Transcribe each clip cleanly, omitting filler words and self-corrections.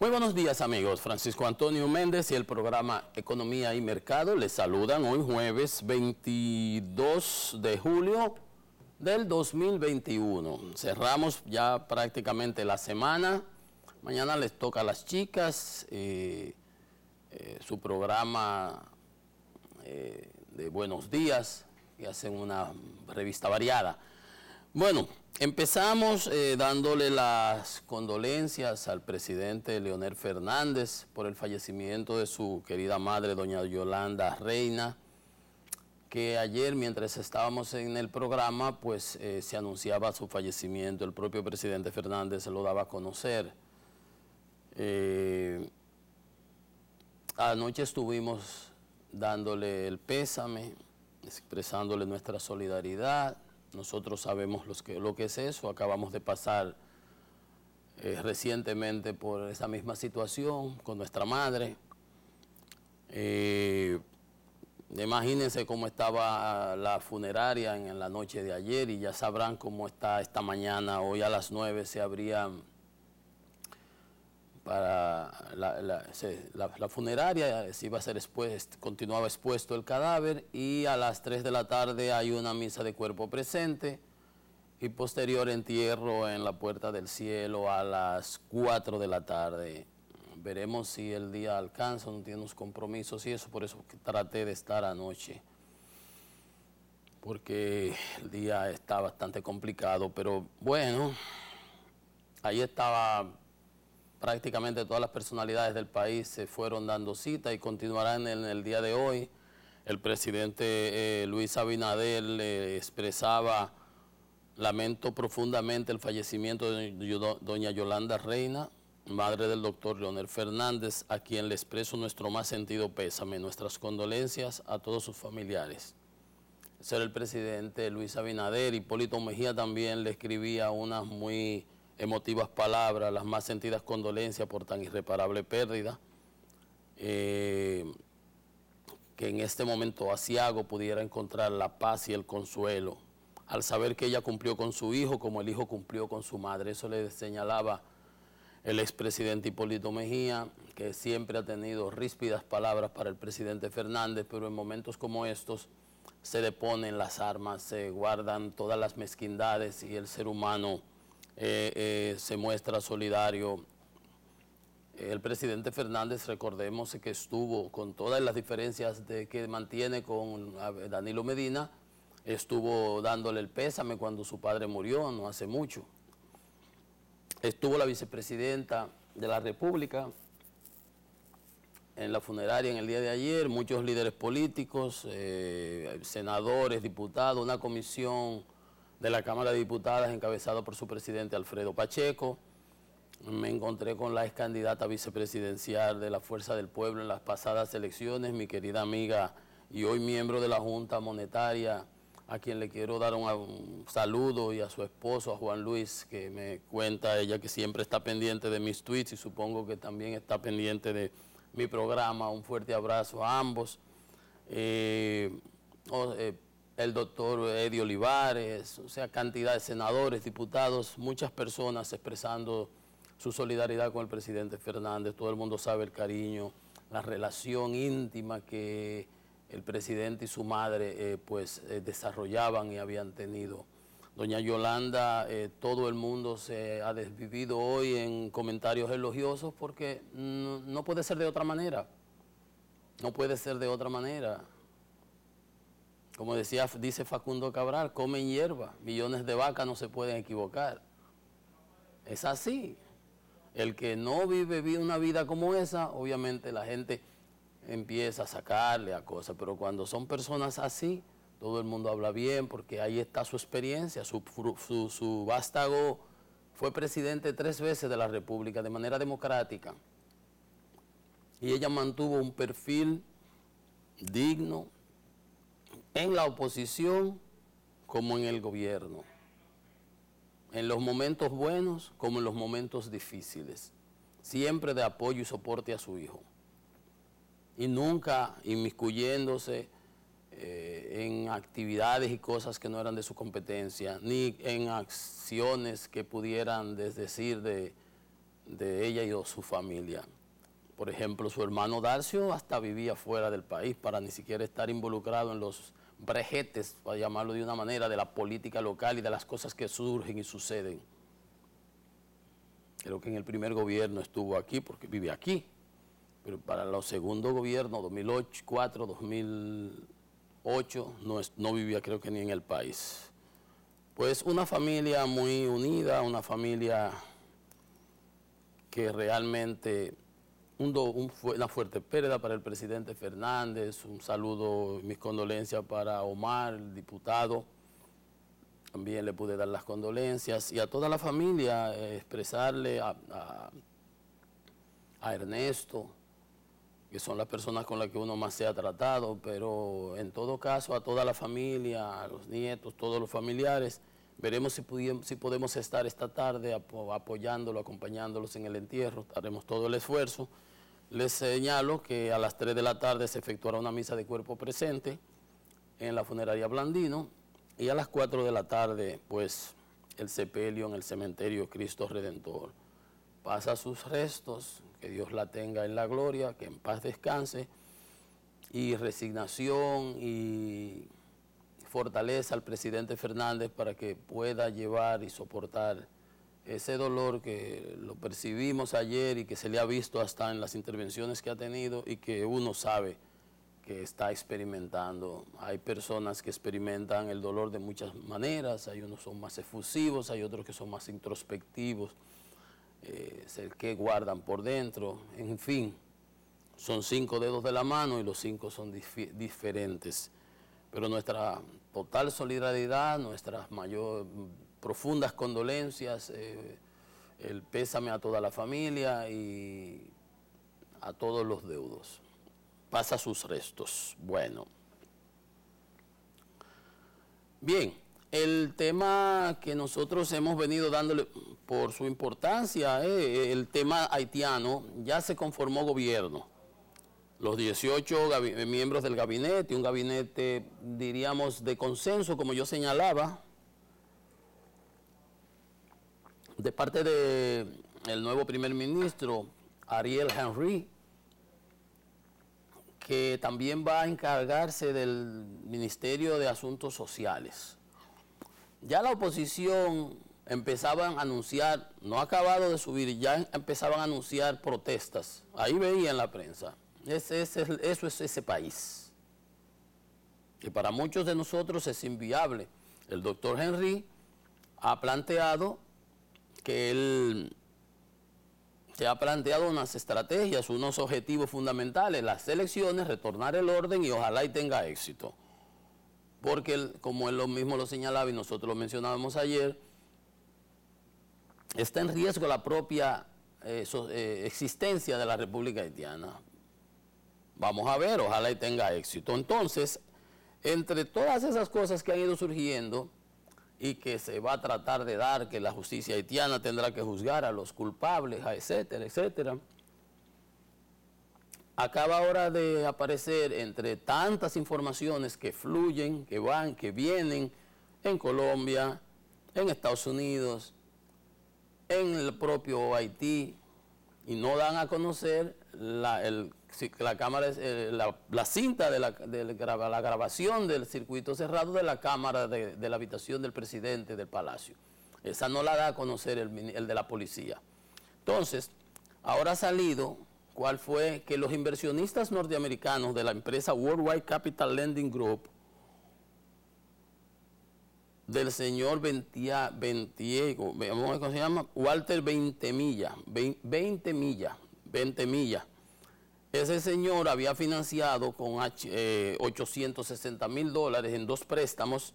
Muy buenos días, amigos. Francisco Antonio Méndez y el programa Economía y Mercado les saludan hoy jueves 22 de julio del 2021. Cerramos ya prácticamente la semana. Mañana les toca a las chicas su programa de Buenos Días y hacen una revista variada. Bueno, empezamos dándole las condolencias al presidente Leonel Fernández por el fallecimiento de su querida madre, doña Yolanda Reina, que ayer, mientras estábamos en el programa, pues se anunciaba su fallecimiento. El propio presidente Fernández se lo daba a conocer. Anoche estuvimos dándole el pésame, expresándole nuestra solidaridad. Nosotros sabemos lo que es eso. Acabamos de pasar recientemente por esa misma situación con nuestra madre. Imagínense cómo estaba la funeraria en la noche de ayer y ya sabrán cómo está esta mañana. Hoy a las 9 se abrían para la funeraria, se iba a ser continuaba expuesto el cadáver, y a las 3 de la tarde hay una misa de cuerpo presente y posterior entierro en la Puerta del Cielo a las 4 de la tarde. Veremos si el día alcanza, no tiene unos compromisos y eso, por eso que traté de estar anoche, porque el día está bastante complicado, pero bueno, ahí estaba. Prácticamente todas las personalidades del país se fueron dando cita y continuarán en el día de hoy. El presidente Luis Abinader le expresaba: lamento profundamente el fallecimiento de doña Yolanda Reina, madre del doctor Leonel Fernández, a quien le expreso nuestro más sentido pésame, nuestras condolencias a todos sus familiares. Ese era el presidente Luis Abinader. Hipólito Mejía también le escribía unas muy emotivas palabras, las más sentidas condolencias por tan irreparable pérdida, que en este momento aciago pudiera encontrar la paz y el consuelo al saber que ella cumplió con su hijo como el hijo cumplió con su madre. Eso le señalaba el expresidente Hipólito Mejía, que siempre ha tenido ríspidas palabras para el presidente Fernández, pero en momentos como estos se deponen las armas, se guardan todas las mezquindades y el ser humano se muestra solidario. El presidente Fernández, recordemos que estuvo con todas las diferencias que mantiene con Danilo Medina, estuvo dándole el pésame cuando su padre murió, no hace mucho. Estuvo la vicepresidenta de la República en la funeraria en el día de ayer, muchos líderes políticos, senadores, diputados, una comisión de la Cámara de Diputadas encabezada por su presidente Alfredo Pacheco. Me encontré con la ex candidata vicepresidencial de la Fuerza del Pueblo en las pasadas elecciones, mi querida amiga y hoy miembro de la Junta Monetaria, a quien le quiero dar un saludo, y a su esposo, a Juan Luis, que me cuenta ella que siempre está pendiente de mis tweets y supongo que también está pendiente de mi programa. Un fuerte abrazo a ambos. El doctor Eddie Olivares, o sea, cantidad de senadores, diputados, muchas personas expresando su solidaridad con el presidente Fernández. Todo el mundo sabe el cariño, la relación íntima que el presidente y su madre desarrollaban y habían tenido. Doña Yolanda, todo el mundo se ha desvivido hoy en comentarios elogiosos porque no puede ser de otra manera. No puede ser de otra manera. Como dice Facundo Cabral, comen hierba, millones de vacas no se pueden equivocar. Es así. El que no vive una vida como esa, obviamente la gente empieza a sacarle a cosas, pero cuando son personas así, todo el mundo habla bien porque ahí está su experiencia. Su vástago fue presidente 3 veces de la República de manera democrática y ella mantuvo un perfil digno en la oposición como en el gobierno, en los momentos buenos como en los momentos difíciles, siempre de apoyo y soporte a su hijo, y nunca inmiscuyéndose en actividades y cosas que no eran de su competencia, ni en acciones que pudieran desdecir de de ella y de su familia. Por ejemplo, su hermano Darcio hasta vivía fuera del país para ni siquiera estar involucrado en los brejetes, para llamarlo de una manera, de la política local y de las cosas que surgen y suceden. Creo que en el primer gobierno estuvo aquí porque vive aquí, pero para los segundos gobiernos, 2004, 2008, no vivía creo que ni en el país. Pues una familia muy unida, una familia que realmente una fuerte pérdida para el presidente Fernández. Un saludo y mis condolencias para Omar, el diputado. También le pude dar las condolencias y a toda la familia, expresarle a Ernesto, que son las personas con las que uno más se ha tratado, pero en todo caso a toda la familia, a los nietos, todos los familiares. Veremos si podemos estar esta tarde apoyándolo, acompañándolos en el entierro. Haremos todo el esfuerzo. Les señalo que a las 3 de la tarde se efectuará una misa de cuerpo presente en la funeraria Blandino y a las 4 de la tarde, pues, el sepelio en el cementerio Cristo Redentor. Pasa sus restos, que Dios la tenga en la gloria, que en paz descanse, y resignación y fortaleza al presidente Fernández para que pueda llevar y soportar ese dolor que lo percibimos ayer y que se le ha visto hasta en las intervenciones que ha tenido y que uno sabe que está experimentando. Hay personas que experimentan el dolor de muchas maneras, hay unos que son más efusivos, hay otros que son más introspectivos, que guardan por dentro, en fin, son 5 dedos de la mano y los 5 son diferentes. Pero nuestra total solidaridad, nuestras profundas condolencias, el pésame a toda la familia y a todos los deudos. Pasa sus restos. Bueno. Bien, el tema que nosotros hemos venido dándole por su importancia, el tema haitiano, ya se conformó gobierno. Los 18 miembros del gabinete, un gabinete, diríamos, de consenso, como yo señalaba, de parte del nuevo primer ministro, Ariel Henry, que también va a encargarse del Ministerio de Asuntos Sociales. Ya la oposición empezaban a anunciar, no ha acabado de subir, ya empezaban a anunciar protestas. Ahí veía en la prensa. Eso es ese país, que para muchos de nosotros es inviable. El doctor Henry ha planteado que él se ha planteado unas estrategias, unos objetivos fundamentales, las elecciones, retornar el orden y ojalá y tenga éxito. Porque como él mismo lo señalaba y nosotros lo mencionábamos ayer, está en riesgo la propia existencia de la República Haitiana. Vamos a ver, ojalá y tenga éxito. Entonces, entre todas esas cosas que han ido surgiendo y que se va a tratar de dar, que la justicia haitiana tendrá que juzgar a los culpables, etcétera, etcétera, acaba ahora de aparecer entre tantas informaciones que fluyen, que van, que vienen en Colombia, en Estados Unidos, en el propio Haití, y no dan a conocer la cinta de la grabación del circuito cerrado de la cámara de la habitación del presidente del Palacio. Esa no la da a conocer el de la policía. Entonces, ahora ha salido cuál fue que los inversionistas norteamericanos de la empresa Worldwide Capital Lending Group, del señor Ventiego, ¿cómo se llama? Walter Ventimilla. Ese señor había financiado con $860,000 en 2 préstamos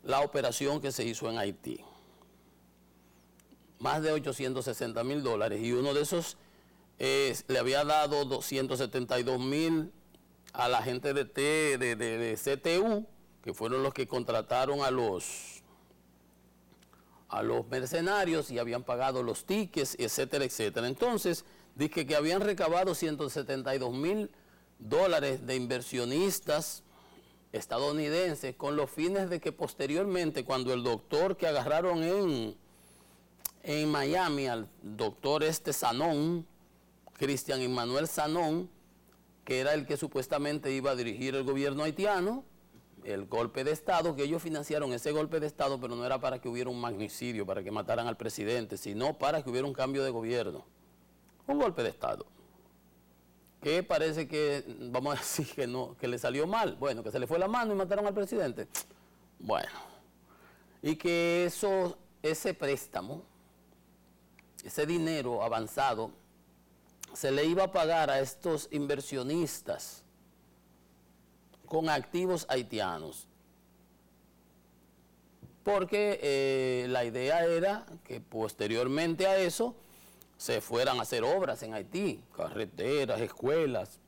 la operación que se hizo en Haití. Más de $860,000, y uno de esos le había dado $272,000 a la gente de CTU, que fueron los que contrataron a los mercenarios y habían pagado los tickets, etcétera, etcétera. Entonces, dice que habían recabado $172,000 de inversionistas estadounidenses con los fines de que posteriormente, cuando el doctor que agarraron en Miami al doctor Sanón, Cristian Emmanuel Sanón, que era el que supuestamente iba a dirigir el gobierno haitiano, el golpe de Estado, que ellos financiaron ese golpe de Estado, pero no era para que hubiera un magnicidio, para que mataran al presidente, sino para que hubiera un cambio de gobierno. Un golpe de Estado. Que parece que, vamos a decir que no, que le salió mal. Bueno, que se le fue la mano y mataron al presidente. Bueno. Y que ese préstamo, ese dinero avanzado, se le iba a pagar a estos inversionistas con activos haitianos. Porque la idea era que posteriormente a eso se fueran a hacer obras en Haití, carreteras, escuelas,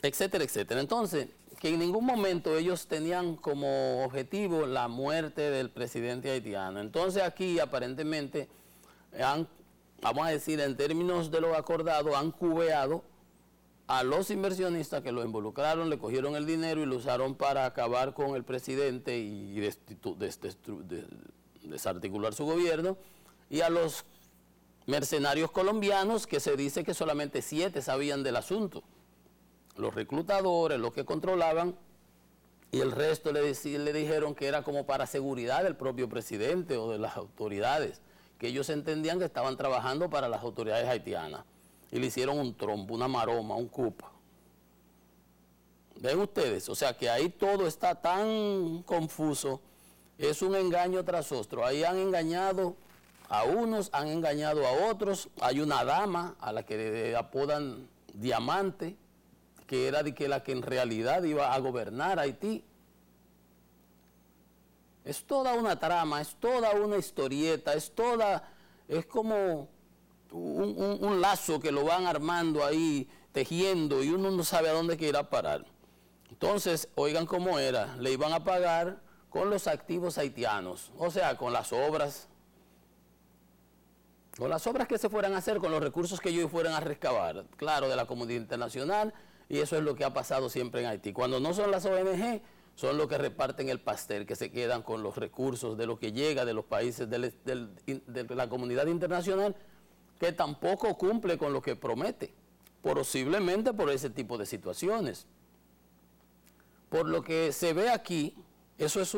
etcétera, etcétera. Entonces, que en ningún momento ellos tenían como objetivo la muerte del presidente haitiano. Entonces aquí aparentemente vamos a decir en términos de lo acordado, han cubeado a los inversionistas que lo involucraron, le cogieron el dinero y lo usaron para acabar con el presidente y desarticular su gobierno, y a los mercenarios colombianos, que se dice que solamente 7 sabían del asunto, los reclutadores, los que controlaban, y el resto le dijeron que era como para seguridad del propio presidente o de las autoridades, que ellos entendían que estaban trabajando para las autoridades haitianas, y le hicieron un trompo, una maroma, un cupa. ¿Ven ustedes? O sea que ahí todo está tan confuso, es un engaño tras otro. Ahí han engañado a unos, han engañado a otros. Hay una dama a la que le apodan Diamante, que era la que en realidad iba a gobernar Haití. Es toda una trama, es toda una historieta, es como un lazo que lo van armando ahí, tejiendo, y uno no sabe a dónde irá a parar. Entonces, oigan cómo era, le iban a pagar con los activos haitianos, o sea, con las obras que se fueran a hacer, con los recursos que ellos fueran a recabar, claro, de la comunidad internacional, y eso es lo que ha pasado siempre en Haití. Cuando no son las ONG, son los que reparten el pastel, que se quedan con los recursos de lo que llega de los países de la comunidad internacional, que tampoco cumple con lo que promete, posiblemente por ese tipo de situaciones. Por lo que se ve aquí, eso es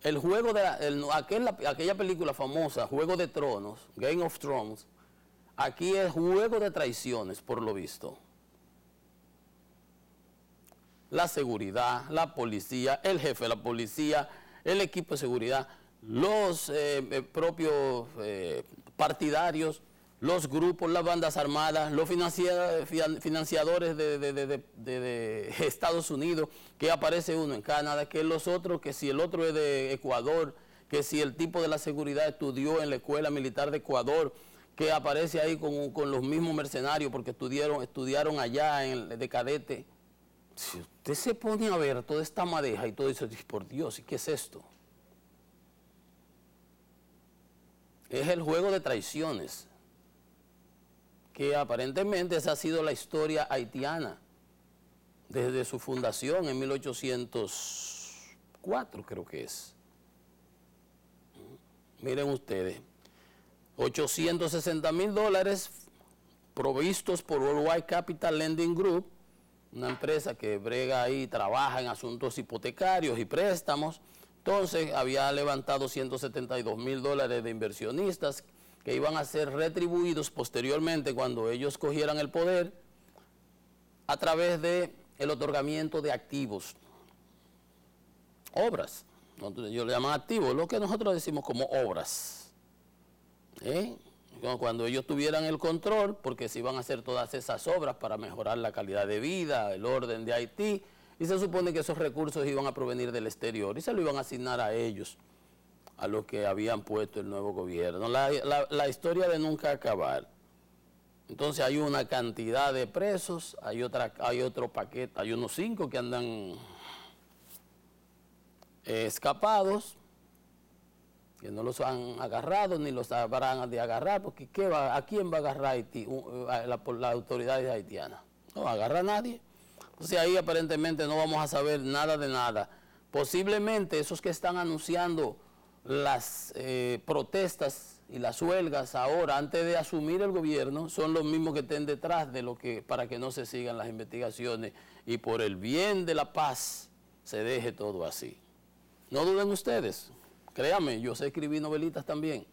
el juego de aquella película famosa, Juego de Tronos, Game of Thrones. Aquí es juego de traiciones, por lo visto. La seguridad, la policía, el jefe de la policía, el equipo de seguridad, los propios partidarios, los grupos, las bandas armadas, los financiadores de Estados Unidos, que aparece uno en Canadá, que los otros, que si el otro es de Ecuador, que si el tipo de la seguridad estudió en la escuela militar de Ecuador, que aparece ahí con los mismos mercenarios porque estudiaron allá de cadete. Si usted se pone a ver toda esta madeja y todo eso, dice, por Dios, ¿y qué es esto? Es el juego de traiciones, que aparentemente esa ha sido la historia haitiana desde su fundación en 1804, creo que es. Miren ustedes, $860,000 provistos por Worldwide Capital Lending Group, una empresa que brega ahí, trabaja en asuntos hipotecarios y préstamos. Entonces había levantado $172,000 de inversionistas que iban a ser retribuidos posteriormente cuando ellos cogieran el poder a través de el otorgamiento de activos, obras. Ellos le llaman activos, lo que nosotros decimos como obras. Cuando ellos tuvieran el control, porque se iban a hacer todas esas obras para mejorar la calidad de vida, el orden de Haití, y se supone que esos recursos iban a provenir del exterior y se lo iban a asignar a ellos, a los que habían puesto el nuevo gobierno. La historia de nunca acabar. Entonces hay una cantidad de presos, hay otro paquete, hay unos 5 que andan escapados, que no los han agarrado ni los habrán de agarrar, porque ¿a quién va a agarrar Haití? Las autoridades haitianas. No agarra a nadie. Entonces ahí aparentemente no vamos a saber nada de nada. Posiblemente esos que están anunciando las protestas y las huelgas ahora, antes de asumir el gobierno, son los mismos que estén detrás de lo que, para que no se sigan las investigaciones y por el bien de la paz se deje todo así. No duden ustedes, créanme, yo sé escribir novelitas también.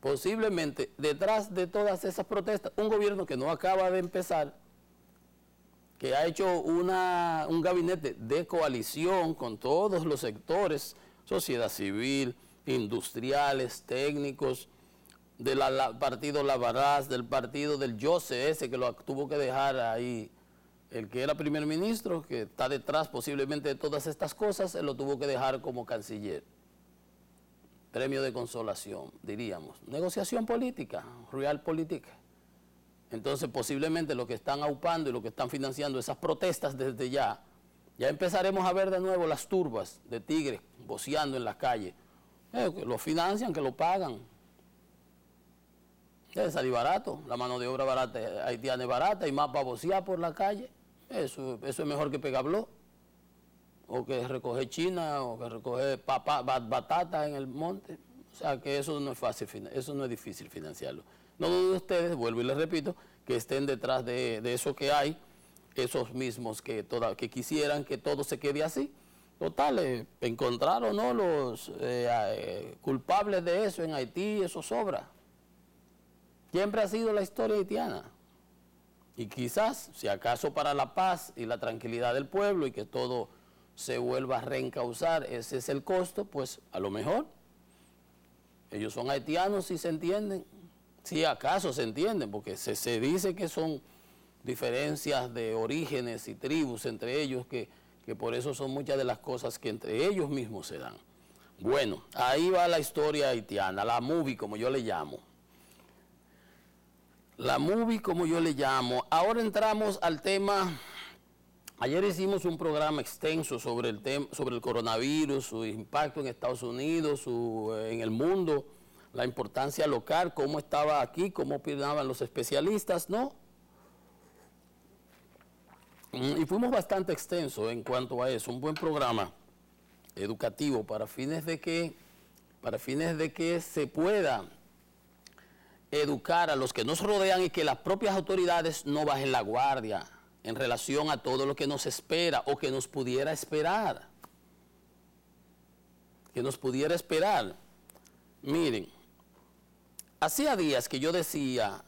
Posiblemente detrás de todas esas protestas, un gobierno que no acaba de empezar, que ha hecho un gabinete de coalición con todos los sectores, sociedad civil, industriales, técnicos, del partido Lavaraz, del partido del Jose ese que lo tuvo que dejar ahí, el que era primer ministro, que está detrás posiblemente de todas estas cosas, él lo tuvo que dejar como canciller. Premio de consolación, diríamos. Negociación política, realpolitik. Entonces posiblemente los que están aupando y los que están financiando esas protestas desde ya empezaremos a ver de nuevo las turbas de tigres voceando en las calles. Que lo financian, que lo pagan. Debe salir barato, la mano de obra barata haitiana es barata y más para vocear por la calle. Eso es mejor que pegar blog, o que recoger china, o que recoger batata en el monte. O sea que eso no es fácil, eso no es difícil financiarlo. No duden ustedes, vuelvo y les repito, que estén detrás de eso que hay, esos mismos que quisieran que todo se quede así. Total, encontrar o no los culpables de eso en Haití, eso sobra. Siempre ha sido la historia haitiana. Y quizás, si acaso para la paz y la tranquilidad del pueblo y que todo se vuelva a reencauzar, ese es el costo, pues a lo mejor. Ellos son haitianos si se entienden, si acaso se entienden, porque se dice que son diferencias de orígenes y tribus entre ellos, que por eso son muchas de las cosas que entre ellos mismos se dan. Bueno, ahí va la historia haitiana, la movie como yo le llamo. La movie como yo le llamo. Ahora entramos al tema. Ayer hicimos un programa extenso sobre el coronavirus, su impacto en Estados Unidos, en el mundo, la importancia local, cómo estaba aquí, cómo opinaban los especialistas, ¿no? Y fuimos bastante extensos en cuanto a eso, un buen programa educativo para fines de que se pueda educar a los que nos rodean y que las propias autoridades no bajen la guardia en relación a todo lo que nos espera o que nos pudiera esperar. Que nos pudiera esperar. Miren, hacía días que yo decía,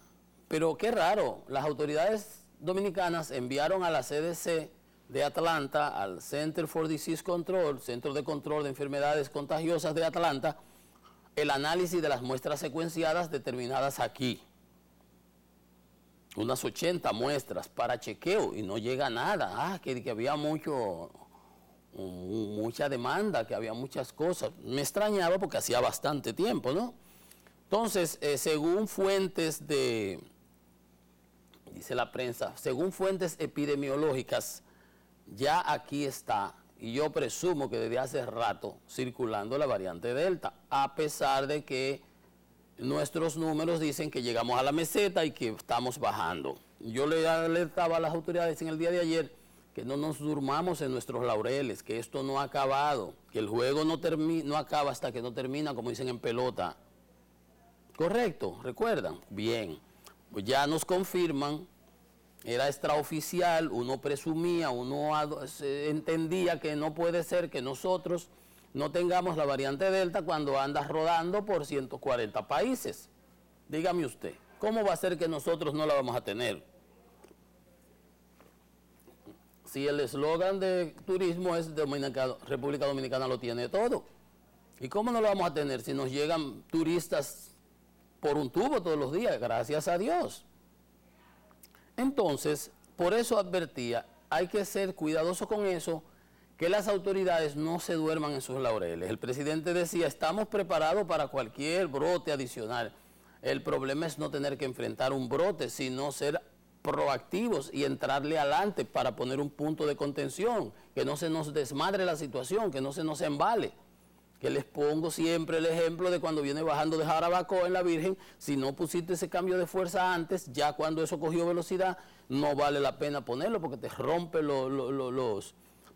pero qué raro, las autoridades dominicanas enviaron a la CDC de Atlanta, al Center for Disease Control, Centro de Control de Enfermedades Contagiosas de Atlanta, el análisis de las muestras secuenciadas determinadas aquí. Unas 80 muestras para chequeo y no llega nada. Que había mucha demanda, que había muchas cosas. Me extrañaba porque hacía bastante tiempo, ¿no? Entonces, según fuentes dice la prensa, según fuentes epidemiológicas, ya aquí está, y yo presumo que desde hace rato, circulando la variante Delta, a pesar de que nuestros números dicen que llegamos a la meseta y que estamos bajando. Yo le alertaba a las autoridades en el día de ayer que no nos durmamos en nuestros laureles, que esto no ha acabado, que el juego no acaba hasta que no termina, como dicen en pelota. ¿Correcto? ¿Recuerdan? Bien, pues ya nos confirman, era extraoficial, uno presumía, uno entendía que no puede ser que nosotros no tengamos la variante Delta cuando anda rodando por 140 países. Dígame usted, ¿cómo va a ser que nosotros no la vamos a tener? Si el eslogan de turismo es República Dominicana lo tiene todo. ¿Y cómo no lo vamos a tener si nos llegan turistas por un tubo todos los días? Gracias a Dios. Entonces, por eso advertía, hay que ser cuidadoso con eso, que las autoridades no se duerman en sus laureles. El presidente decía, estamos preparados para cualquier brote adicional. El problema es no tener que enfrentar un brote, sino ser proactivos y entrarle adelante para poner un punto de contención, que no se nos desmadre la situación, que no se nos embale. Que les pongo siempre el ejemplo de cuando viene bajando de Jarabacoa en la Virgen, si no pusiste ese cambio de fuerza antes, ya cuando eso cogió velocidad, no vale la pena ponerlo porque te rompe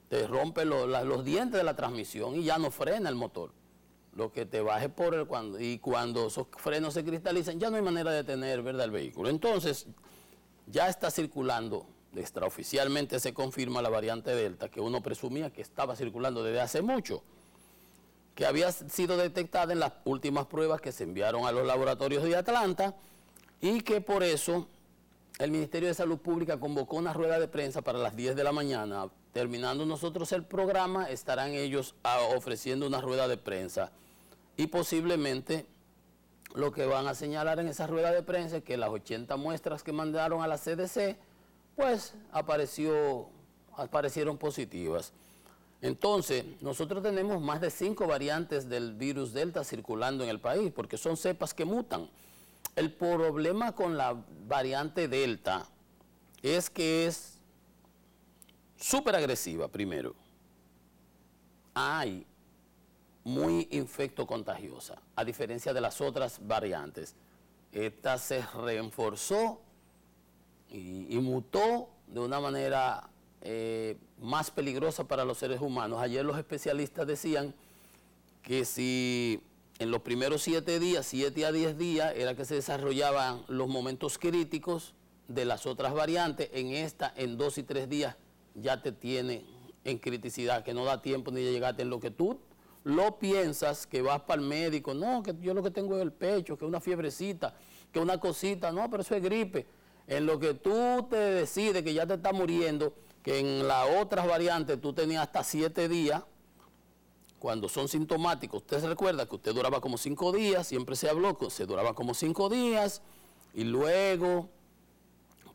te rompe los dientes de la transmisión y ya no frena el motor. Lo que te baje cuando esos frenos se cristalizan, ya no hay manera de detener, ¿verdad?, el vehículo. Entonces, ya está circulando, extraoficialmente se confirma la variante Delta, que uno presumía que estaba circulando desde hace mucho, que había sido detectada en las últimas pruebas que se enviaron a los laboratorios de Atlanta y que por eso el Ministerio de Salud Pública convocó una rueda de prensa para las 10 de la mañana. Terminando nosotros el programa, estarán ellos ofreciendo una rueda de prensa y posiblemente lo que van a señalar en esa rueda de prensa es que las 80 muestras que mandaron a la CDC, pues aparecieron positivas. Entonces, nosotros tenemos más de 5 variantes del virus Delta circulando en el país, porque son cepas que mutan. El problema con la variante Delta es que es súper agresiva, primero. Hay muy infectocontagiosa, a diferencia de las otras variantes. Esta se reforzó y mutó de una manera más peligrosa para los seres humanos. Ayer los especialistas decían que si en los primeros 7 días, 7 a 10 días, era que se desarrollaban los momentos críticos de las otras variantes, en esta, en 2 y 3 días, ya te tiene en criticidad, que no da tiempo ni de llegarte en lo que tú lo piensas, que vas para el médico, no, que yo lo que tengo es el pecho, que una fiebrecita, que una cosita, no, pero eso es gripe. En lo que tú te decides que ya te está muriendo, que en las otras variantes tú tenías hasta 7 días, cuando son sintomáticos, usted se recuerda que usted duraba como 5 días, siempre se habló que se duraba como 5 días, y luego,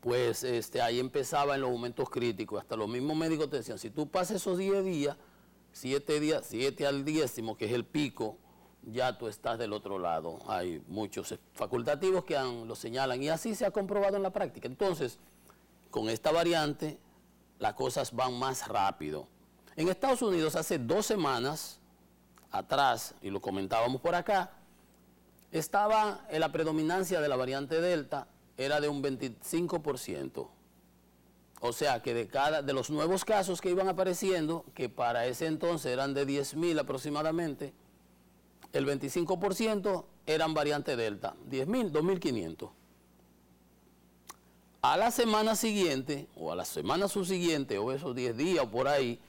pues ahí empezaba en los momentos críticos, hasta los mismos médicos te decían, si tú pasas esos 10 días, 7 días, 7 al 10º, que es el pico, ya tú estás del otro lado. Hay muchos facultativos que lo señalan y así se ha comprobado en la práctica. Entonces, con esta variante, las cosas van más rápido. En Estados Unidos, hace 2 semanas atrás, y lo comentábamos por acá, estaba en la predominancia de la variante Delta, era de un 25%. O sea que de los nuevos casos que iban apareciendo, que para ese entonces eran de 10.000 aproximadamente, el 25% eran variante Delta, 10.000, 2.500. A la semana siguiente, o a la semana subsiguiente, o esos 10 días o por ahí,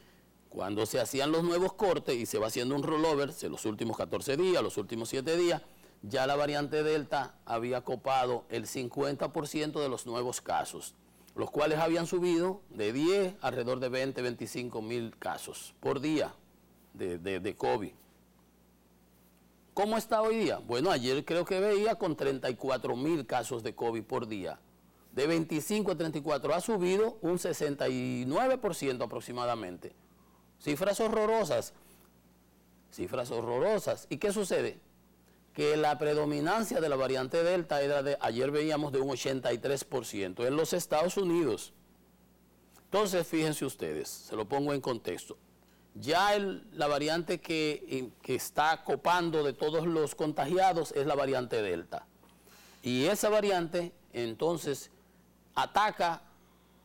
cuando se hacían los nuevos cortes y se va haciendo un rollover, los últimos 14 días, los últimos 7 días, ya la variante Delta había copado el 50% de los nuevos casos, los cuales habían subido de 10 alrededor de 20, 25 mil casos por día de COVID. ¿Cómo está hoy día? Bueno, ayer creo que veía con 34.000 casos de COVID por día. De 25 a 34 ha subido un 69% aproximadamente. Cifras horrorosas. Cifras horrorosas. ¿Y qué sucede? Que la predominancia de la variante Delta era ayer veíamos de un 83% en los Estados Unidos. Entonces, fíjense ustedes, se lo pongo en contexto. Ya la variante que está copando de todos los contagiados es la variante Delta. Y esa variante, entonces, ataca,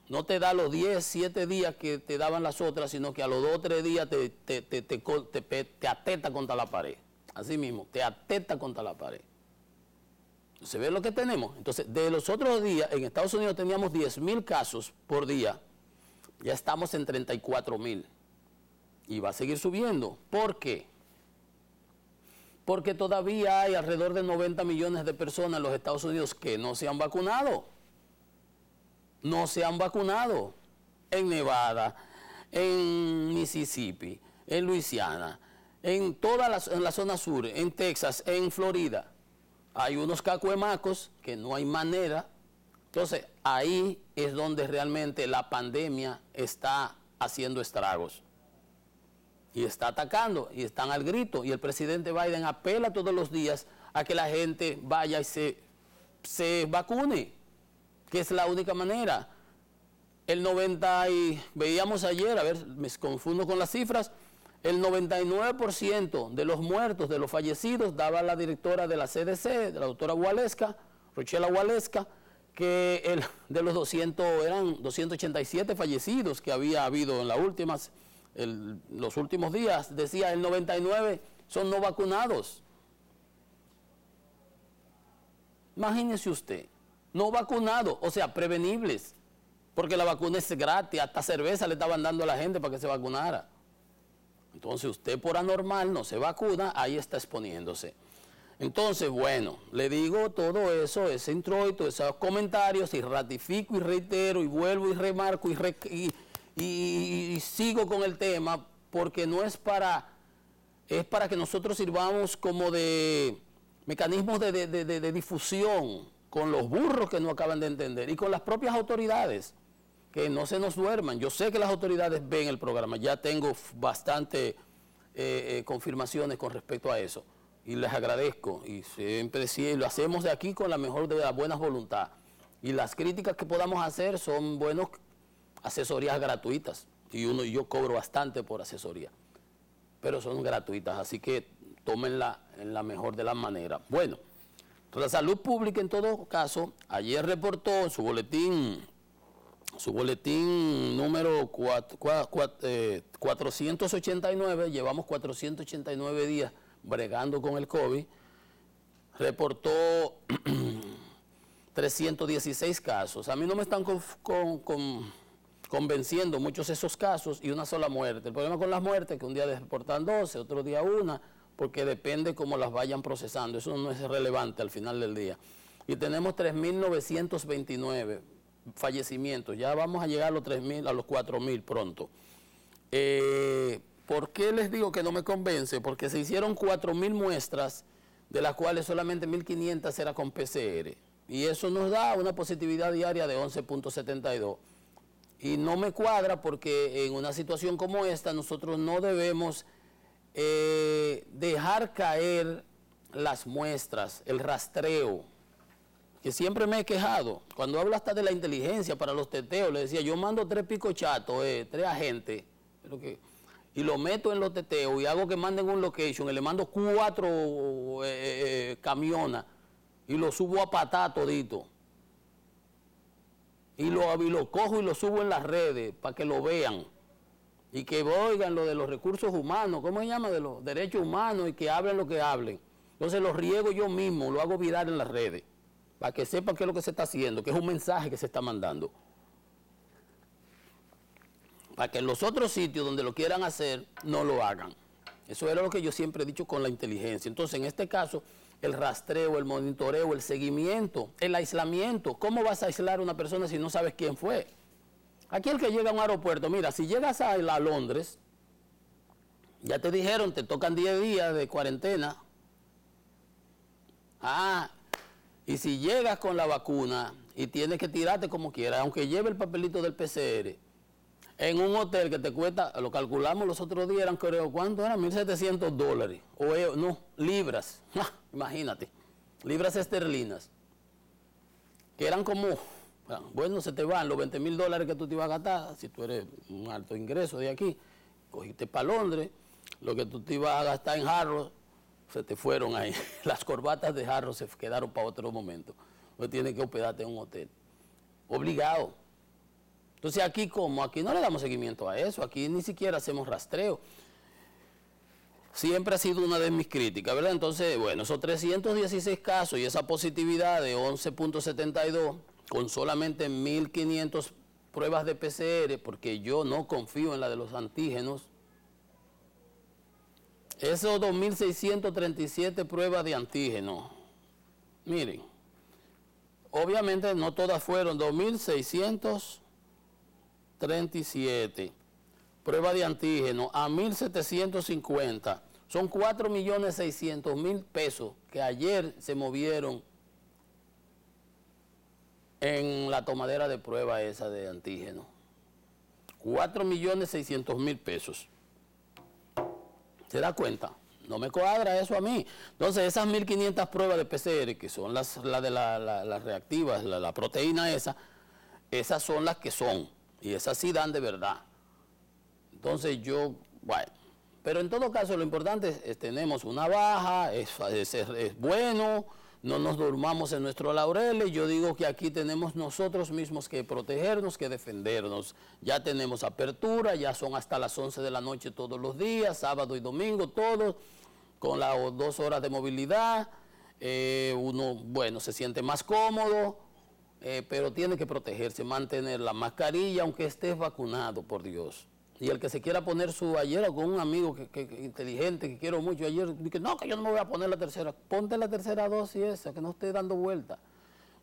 no te da los 10, 7 días que te daban las otras, sino que a los 2 o 3 días te atesta contra la pared. Así mismo, te atesta contra la pared. ¿Se ve lo que tenemos? Entonces, de los otros días, en Estados Unidos teníamos 10.000 casos por día, ya estamos en 34.000. Y va a seguir subiendo. ¿Por qué? Porque todavía hay alrededor de 90 millones de personas en los Estados Unidos que no se han vacunado. No se han vacunado. En Nevada, en Mississippi, en Luisiana, en la zona sur, en Texas, en Florida. Hay unos cacuemacos que no hay manera. Entonces, ahí es donde realmente la pandemia está haciendo estragos. Y está atacando, y están al grito. Y el presidente Biden apela todos los días a que la gente vaya y se vacune, que es la única manera. Veíamos ayer, a ver, me confundo con las cifras, el 99% de los muertos, de los fallecidos, daba la directora de la CDC, de la doctora Walewska, Rochelle Walewska, que de los 200 eran 287 fallecidos que había habido en las últimas los últimos días, decía el 99 son no vacunados. Imagínese usted, no vacunados, o sea, prevenibles, porque la vacuna es gratis, hasta cerveza le estaban dando a la gente para que se vacunara. Entonces usted por anormal no se vacuna, ahí está exponiéndose. Entonces, bueno, le digo todo eso, ese introito, esos comentarios, y ratifico y reitero, y vuelvo y remarco, y sigo con el tema, porque no es es para que nosotros sirvamos como de mecanismos de difusión con los burros que no acaban de entender, y con las propias autoridades, que no se nos duerman. Yo sé que las autoridades ven el programa, ya tengo bastante confirmaciones con respecto a eso, y les agradezco, y siempre sí, lo hacemos de aquí con la mejor de las buenas voluntad, y las críticas que podamos hacer son buenas asesorías gratuitas, y yo cobro bastante por asesoría, pero son gratuitas, así que tómenla en la mejor de las maneras. Bueno, la salud pública en todo caso, ayer reportó en su boletín número 489, llevamos 489 días bregando con el COVID, reportó 316 casos. A mí no me están convenciendo muchos esos casos y una sola muerte. El problema con las muertes es que un día reportan 12, otro día una, porque depende cómo las vayan procesando. Eso no es relevante al final del día. Y tenemos 3.929 fallecimientos. Ya vamos a llegar a los 3.000, a los 4.000 pronto. ¿Por qué les digo que no me convence? Porque se hicieron 4.000 muestras, de las cuales solamente 1.500 era con PCR. Y eso nos da una positividad diaria de 11.72. Y no me cuadra porque en una situación como esta nosotros no debemos dejar caer las muestras, el rastreo, que siempre me he quejado. Cuando hablo hasta de la inteligencia para los teteos, le decía, yo mando 3 picochatos, 3 agentes, y lo meto en los teteos y hago que manden un location, y le mando 4 camionas y lo subo a patá todito. Y lo cojo y lo subo en las redes para que lo vean. Y que oigan lo de los recursos humanos, ¿cómo se llama? De los derechos humanos, y que hablen lo que hablen. Entonces lo riego yo mismo, lo hago viral en las redes, para que sepan qué es lo que se está haciendo, que es un mensaje que se está mandando. Para que en los otros sitios donde lo quieran hacer, no lo hagan. Eso era lo que yo siempre he dicho con la inteligencia. Entonces, en este caso, el rastreo, el monitoreo, el seguimiento, el aislamiento. ¿Cómo vas a aislar a una persona si no sabes quién fue? Aquí el que llega a un aeropuerto, mira, si llegas a Londres, ya te dijeron, te tocan 10 días de cuarentena. Y si llegas con la vacuna y tienes que tirarte como quieras, aunque lleve el papelito del PCR, en un hotel que te cuesta, lo calculamos los otros días, eran, creo, ¿cuánto eran? $1.700. No, libras. Imagínate, libras esterlinas. Que eran como, bueno, se te van los $20.000 que tú te ibas a gastar, si tú eres un alto ingreso de aquí, cogiste para Londres, lo que tú te ibas a gastar en Harrods, se te fueron ahí. Las corbatas de Harrods se quedaron para otro momento. No tienes que hospedarte en un hotel. Obligado. Entonces aquí, ¿cómo? Aquí no le damos seguimiento a eso, aquí ni siquiera hacemos rastreo. Siempre ha sido una de mis críticas, ¿verdad? Entonces, bueno, esos 316 casos y esa positividad de 11.72 con solamente 1.500 pruebas de PCR, porque yo no confío en la de los antígenos. Esos 2.637 pruebas de antígeno, miren, obviamente no todas fueron 2.637 pruebas de antígeno a 1.750, son 4.600.000 pesos que ayer se movieron en la tomadera de prueba esa de antígeno. 4.600.000 pesos. ¿Se da cuenta? No me cuadra eso a mí. Entonces, esas 1.500 pruebas de PCR, que son las reactivas, la proteína esa, esas son las que son. Y esas sí dan de verdad. Entonces, bueno. Pero en todo caso, lo importante es tenemos una baja, es bueno, no nos durmamos en nuestros laureles. Yo digo que aquí tenemos nosotros mismos que protegernos, que defendernos. Ya tenemos apertura, ya son hasta las 11 de la noche todos los días, sábado y domingo, todos, con las 2 horas de movilidad. Uno, bueno, se siente más cómodo, pero tiene que protegerse, mantener la mascarilla, aunque estés vacunado, por Dios. Y el que se quiera poner ayer con un amigo que inteligente, que quiero mucho, ayer dije, no, que yo no me voy a poner la tercera. Ponte la tercera dosis esa, que no esté dando vuelta.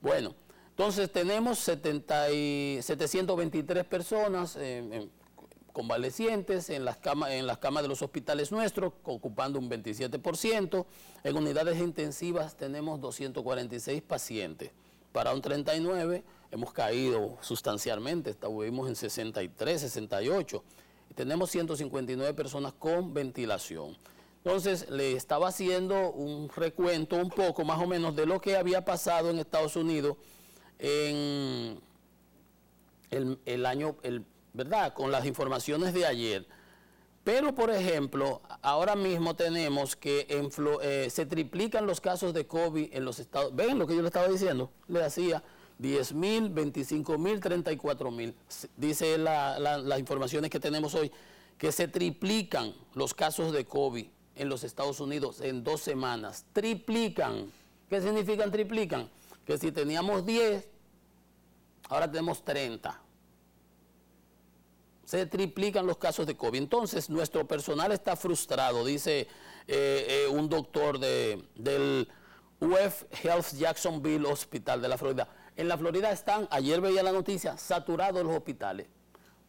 Bueno, entonces tenemos 723 personas convalecientes en las camas de los hospitales nuestros, ocupando un 27%. En unidades intensivas tenemos 246 pacientes. Para un 39 hemos caído sustancialmente, estuvimos en 63, 68. Tenemos 159 personas con ventilación. Entonces, le estaba haciendo un recuento un poco más o menos de lo que había pasado en Estados Unidos en el año, ¿verdad? Con las informaciones de ayer. Pero, por ejemplo, ahora mismo tenemos que se triplican los casos de COVID en los estados. ¿Ven lo que yo le estaba diciendo? Le hacía 10.000, 25.000, 34.000. Dice las informaciones que tenemos hoy, que se triplican los casos de COVID en los Estados Unidos en 2 semanas. Triplican. ¿Qué significan triplican? Que si teníamos 10, ahora tenemos 30. Se triplican los casos de COVID. Entonces, nuestro personal está frustrado, dice un doctor del UF Health Jacksonville Hospital de la Florida. En la Florida están, ayer veía la noticia, saturados los hospitales.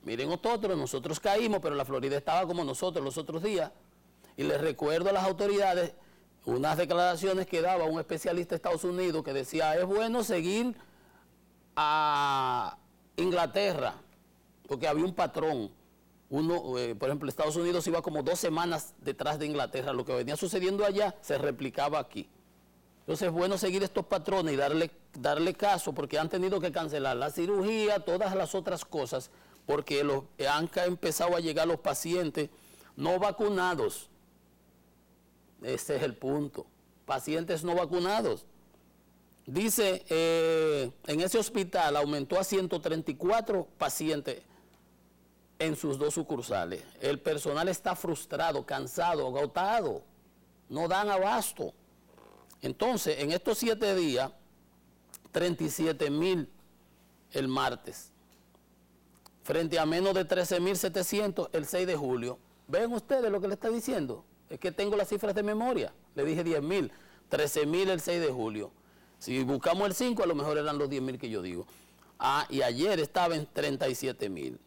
Miren nosotros caímos, pero la Florida estaba como nosotros los otros días. Y les recuerdo a las autoridades unas declaraciones que daba un especialista de Estados Unidos que decía, es bueno seguir a Inglaterra, porque había un patrón. Por ejemplo, Estados Unidos iba como 2 semanas detrás de Inglaterra. Lo que venía sucediendo allá se replicaba aquí. Entonces es bueno seguir estos patrones y darle caso, porque han tenido que cancelar la cirugía, todas las otras cosas, porque han empezado a llegar los pacientes no vacunados. Ese es el punto. Pacientes no vacunados. Dice, en ese hospital aumentó a 134 pacientes en sus 2 sucursales. El personal está frustrado, cansado, agotado. No dan abasto. Entonces, en estos 7 días, 37.000 el martes, frente a menos de 13.700 el 6 de julio. ¿Ven ustedes lo que le está diciendo? Es que tengo las cifras de memoria. Le dije 10.000, 13.000 el 6 de julio. Si buscamos el 5, a lo mejor eran los 10.000 que yo digo. Y ayer estaba en 37.000.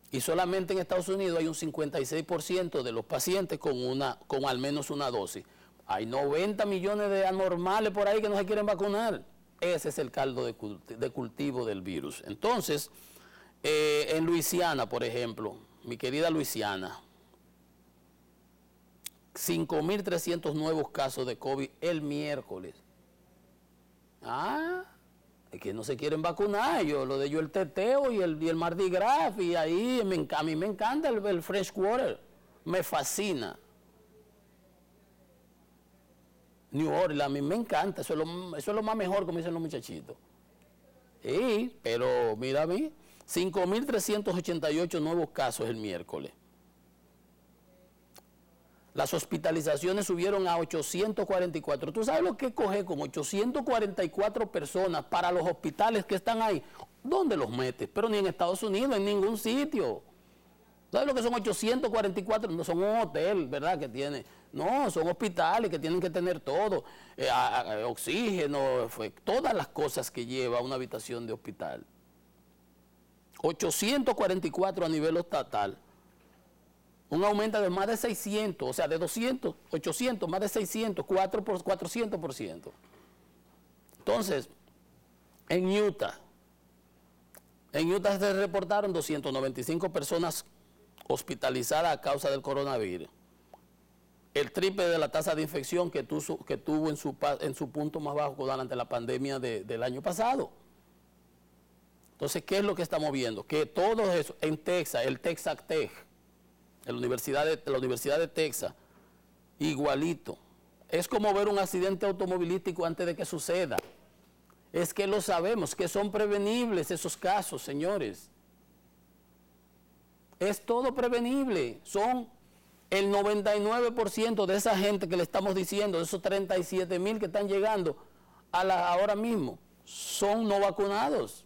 Y solamente en Estados Unidos hay un 56% de los pacientes con al menos una dosis. Hay 90 millones de anormales por ahí que no se quieren vacunar. Ese es el caldo de cultivo del virus. Entonces, en Luisiana, por ejemplo, mi querida Luisiana, 5.300 nuevos casos de COVID el miércoles. Es que no se quieren vacunar. Lo de ellos el teteo y el Mardi Gras, y ahí a mí me encanta el fresh water. Me fascina. New Orleans, a mí me encanta, eso es lo más mejor, como dicen los muchachitos. Sí, pero mira a mí, 5.388 nuevos casos el miércoles. Las hospitalizaciones subieron a 844. ¿Tú sabes lo que coge con 844 personas para los hospitales que están ahí? ¿Dónde los metes? Pero ni en Estados Unidos, en ningún sitio. ¿Sabes lo que son 844? No son un hotel, ¿verdad? Que tiene. No, son hospitales que tienen que tener todo. Oxígeno, todas las cosas que lleva una habitación de hospital. 844 a nivel estatal. Un aumento de más de 600, o sea, de 200, 800, más de 600, 400%. Entonces, en Utah se reportaron 295 personas hospitalizadas a causa del coronavirus. El triple de la tasa de infección que tuvo en su punto más bajo durante la pandemia del año pasado. Entonces, ¿qué es lo que estamos viendo? Que todo eso, en Texas, el Texas Tech, la Universidad de Texas, igualito. Es como ver un accidente automovilístico antes de que suceda. Es que lo sabemos, que son prevenibles esos casos, señores. Es todo prevenible. Son el 99% de esa gente que le estamos diciendo, de esos 37,000 que están llegando ahora mismo, son no vacunados.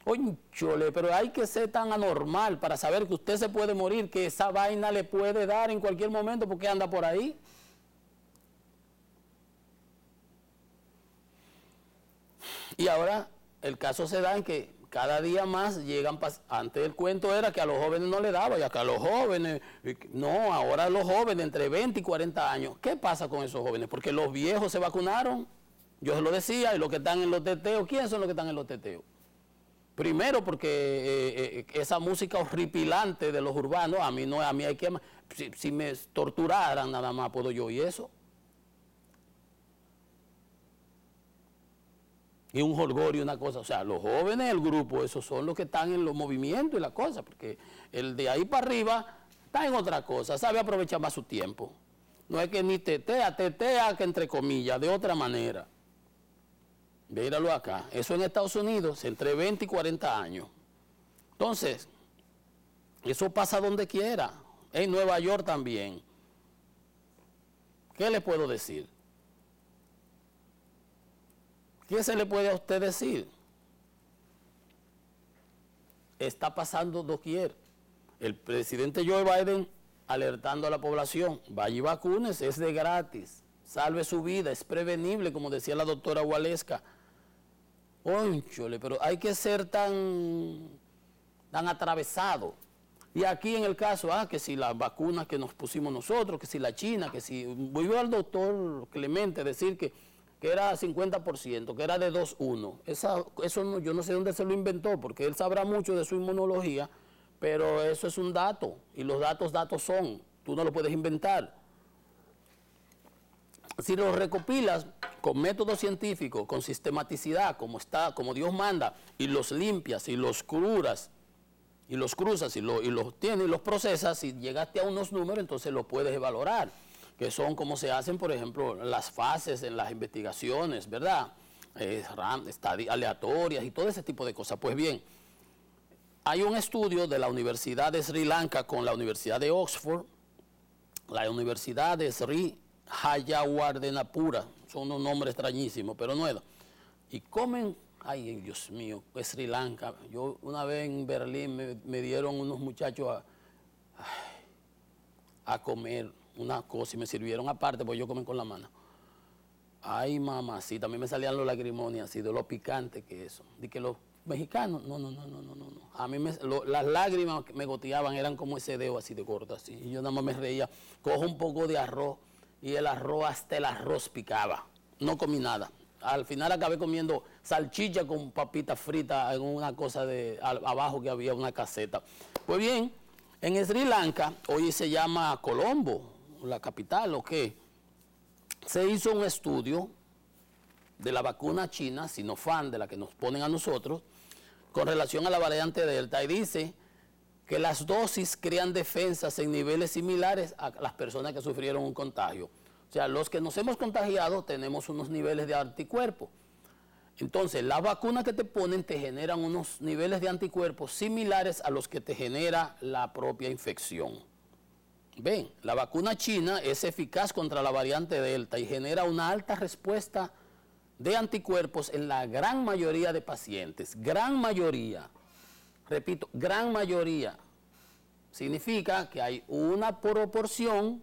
Oye, chole, pero hay que ser tan anormal para saber que usted se puede morir, que esa vaina le puede dar en cualquier momento porque anda por ahí. Y ahora el caso se da en que cada día más llegan, antes el cuento era que a los jóvenes no le daba, y acá a los jóvenes, no, ahora los jóvenes entre 20 y 40 años, ¿qué pasa con esos jóvenes? Porque los viejos se vacunaron, yo se lo decía, y los que están en los teteos, ¿quiénes son los que están en los teteos? Primero porque esa música horripilante de los urbanos, a mí hay que, si me torturaran nada más puedo yo oír eso. Y un jolgorio y una cosa, o sea, los jóvenes del grupo, esos son los que están en los movimientos y la cosa, porque el de ahí para arriba está en otra cosa, sabe aprovechar más su tiempo. No es que ni tetea, que entre comillas, de otra manera. Míralo acá, eso en Estados Unidos, entre 20 y 40 años. Entonces, eso pasa donde quiera, en Nueva York también. ¿Qué le puedo decir? ¿Qué se le puede a usted decir? Está pasando doquier. El presidente Joe Biden alertando a la población, vaya y vacúnese, es de gratis, salve su vida, es prevenible, como decía la doctora Waleska. Ónchole, pero hay que ser tan atravesado. Y aquí en el caso, que si las vacunas que nos pusimos nosotros, que si la China, que si... Voy al doctor Clemente decir que era 50%, que era de 2-1. Eso no, yo no sé dónde se lo inventó, porque él sabrá mucho de su inmunología, pero eso es un dato, y los datos son, tú no lo puedes inventar. Si lo recopilas con método científico, con sistematicidad, como Dios manda, y los limpias, y los cruzas, y los tienes, y los procesas, y llegaste a unos números, entonces lo puedes valorar, que son como se hacen, por ejemplo, las fases en las investigaciones, ¿verdad? Aleatorias y todo ese tipo de cosas. Pues bien, hay un estudio de la Universidad de Sri Lanka con la Universidad de Oxford, la Universidad de Sri Hayawardenapura, son unos nombres extrañísimos, pero no es. Y comen, ay Dios mío, es Sri Lanka. Yo una vez en Berlín me dieron unos muchachos a comer una cosa y me sirvieron aparte, porque yo comen con la mano. Ay, mamacita, a mí me salían los lagrimonias así de lo picante que eso. De que los mexicanos, no. A mí las lágrimas que me goteaban eran como ese dedo así de corto, así. Y yo nada más me reía. Cojo un poco de arroz y hasta el arroz picaba. No comí nada. Al final acabé comiendo salchicha con papitas fritas en una cosa abajo que había una caseta. Pues bien, en Sri Lanka, hoy se llama Colombo, la capital, ¿o qué? Se hizo un estudio de la vacuna china, Sinopharm, de la que nos ponen a nosotros, con relación a la variante Delta, y dice que las dosis crean defensas en niveles similares a las personas que sufrieron un contagio. O sea, los que nos hemos contagiado tenemos unos niveles de anticuerpos. Entonces, las vacunas que te ponen te generan unos niveles de anticuerpos similares a los que te genera la propia infección. Ven, la vacuna china es eficaz contra la variante Delta y genera una alta respuesta de anticuerpos en la gran mayoría de pacientes. Gran mayoría, repito, gran mayoría. Significa que hay una proporción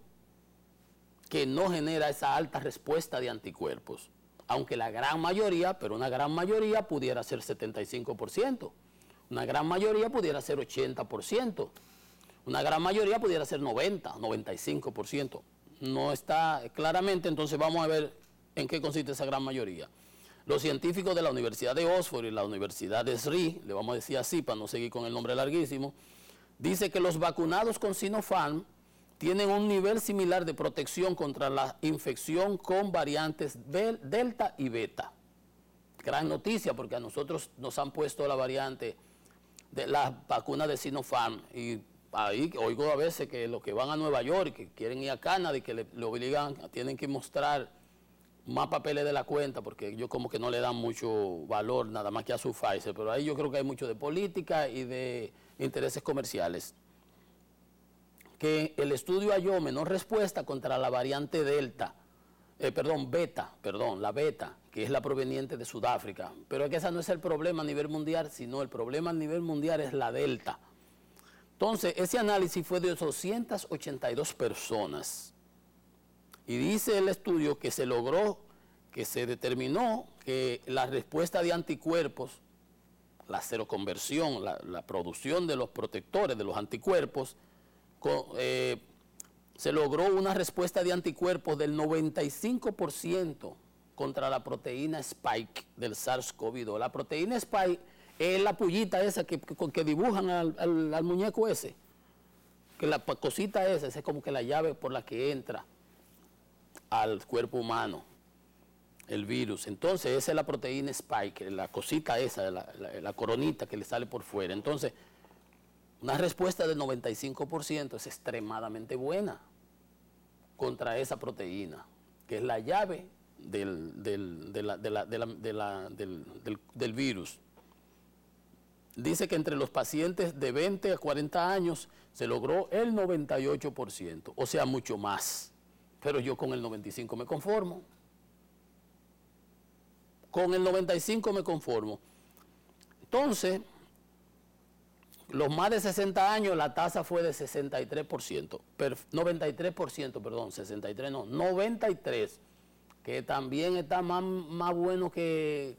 que no genera esa alta respuesta de anticuerpos. Aunque la gran mayoría, pero una gran mayoría pudiera ser 75%. Una gran mayoría pudiera ser 80%. Una gran mayoría pudiera ser 90, 95%. No está claramente, entonces vamos a ver en qué consiste esa gran mayoría. Los científicos de la Universidad de Oxford y la Universidad de Sri, le vamos a decir así para no seguir con el nombre larguísimo, dice que los vacunados con Sinopharm tienen un nivel similar de protección contra la infección con variantes Delta y Beta. Gran noticia, porque a nosotros nos han puesto la variante de las vacunas de Sinopharm y ahí oigo a veces que los que van a Nueva York, que quieren ir a Canadá y que le obligan, tienen que mostrar más papeles de la cuenta, porque ellos como que no le dan mucho valor nada más que a su Pfizer, pero ahí yo creo que hay mucho de política y de intereses comerciales. Que el estudio halló menor respuesta contra la variante Delta, la beta, que es la proveniente de Sudáfrica. Pero es que ese no es el problema a nivel mundial, sino el problema a nivel mundial es la Delta. Entonces, ese análisis fue de 282 personas. Y dice el estudio que se logró, que se determinó que la respuesta de anticuerpos, la seroconversión, la producción de los protectores de los anticuerpos, se logró una respuesta de anticuerpos del 95% contra la proteína Spike del SARS-CoV-2. La proteína Spike es la pullita esa que dibujan al muñeco ese, que la cosita esa es como que la llave por la que entra al cuerpo humano el virus. Entonces esa es la proteína Spike, la cosita esa, la coronita que le sale por fuera. Entonces, una respuesta del 95% es extremadamente buena contra esa proteína, que es la llave del virus. Dice que entre los pacientes de 20 a 40 años se logró el 98%, o sea, mucho más. Pero yo con el 95 me conformo. Con el 95 me conformo. Entonces, los más de 60 años, la tasa fue de 63%, 93%, perdón, 63 no, 93, que también está más bueno que,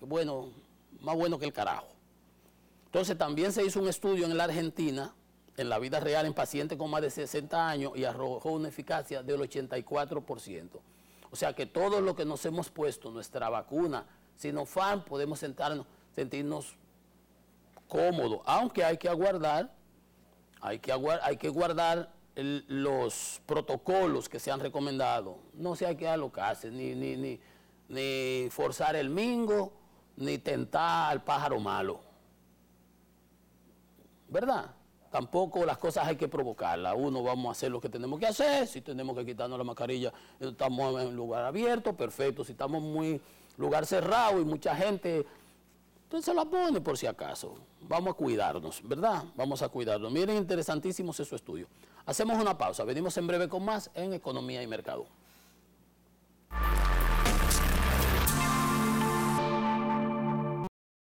más bueno que el carajo. Entonces también se hizo un estudio en la Argentina, en la vida real, en pacientes con más de 60 años y arrojó una eficacia del 84%. O sea que todos los que nos hemos puesto nuestra vacuna Sinopharm podemos sentirnos cómodos, aunque hay que guardar los protocolos que se han recomendado. No se hay que alocarse, ni forzar el mingo, ni tentar al pájaro malo. ¿Verdad? Tampoco las cosas hay que provocarlas. Uno, vamos a hacer lo que tenemos que hacer. Si tenemos que quitarnos la mascarilla, estamos en un lugar abierto, perfecto. Si estamos en lugar cerrado y mucha gente, entonces la pone por si acaso. Vamos a cuidarnos, ¿verdad? Vamos a cuidarnos. Miren, interesantísimo ese su estudio. Hacemos una pausa. Venimos en breve con más en Economía y Mercado.